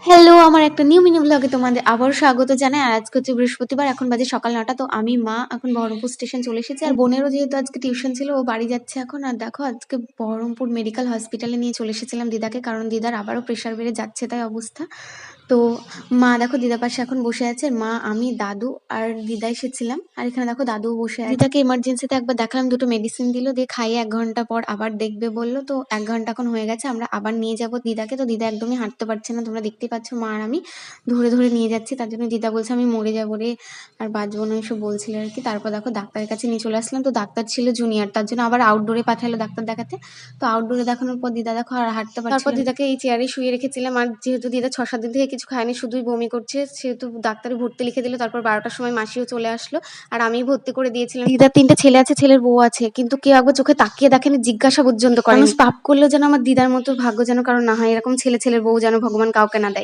Hello! আমার একটা new mini ভ্লগে তোমাদের আবারও স্বাগত জানাই। আর আজকে হচ্ছে বৃহস্পতিবার, এখন বাজে সকাল ৯টা। তো আমি, মা এখন বহরমপুর স্টেশন চলে এসেছি। আর বোনেরও যেহেতু আজকে টিউশন ছিল, ও বাড়ি যাচ্ছে এখন। আর দেখো আজকে বহরমপুর মেডিকেল হসপিটালে নিয়ে চলে এসেছিলাম দিদাকে, কারণ দিদার আবারও প্রেশার বেড়ে যাচ্ছে তাই অবস্থা। তো মা দেখো দিদার পাশে এখন বসে আছে। মা, আমি, দাদু আর দিদা এসেছিলাম। আর এখানে দেখো দাদুও বসে আছে। দিদাকে এমার্জেন্সিতে একবার দেখালাম, দুটো মেডিসিন দিল, দিয়ে খাইয়ে ১ ঘন্টা পর আবার দেখবে বললো। তো ১ ঘন্টা এখন হয়ে গেছে, আমরা আবার নিয়ে যাব দিদাকে। তো দিদা একদমই হাঁটতে পারছে না, তোমরা দেখতেই পাচ্ছ। মা আর আমি ধরে ধরে নিয়ে যাচ্ছি, তার জন্য দিদা বলছে আমি মরে যাবো রে, আর বাঁচবো না, এসব বলছিল আর কি। তারপর দেখো ডাক্তারের কাছে নিয়ে চলে আসলাম। তো ডাক্তার ছিল জুনিয়র, তার জন্য আবার আউটডোরে পাঠালো ডাক্তার দেখাতে। তো আউটডোরে দেখানোর পর দিদা দেখো আর হাঁটতে পারছিল না। তারপর দিদাকে এই চেয়ারে শুয়ে রেখেছিলাম। আর যেহেতু দিদা ৬-৭ দিন থেকে কিছু খায়নি, শুধুই বমি করছে, সেহেতু ডাক্তারে ভর্তি লিখে দিল। তারপর ১২টার সময় মাসিও চলে আসলো, আর আমি ভর্তি করে দিয়েছিলাম। দিদার ৩টে ছেলে আছে, ছেলের বউ আছে, কিন্তু কেউ একবার চোখে তাকিয়ে দেখেনি, জিজ্ঞাসা পর্যন্ত করেনি। মানুষ পাপ করলেও যেন আমার দিদার মতো ভাগ্য যেন কারণ না হয়, এরকম ছেলের বউ যেন ভগবান কাউকে না দেয়।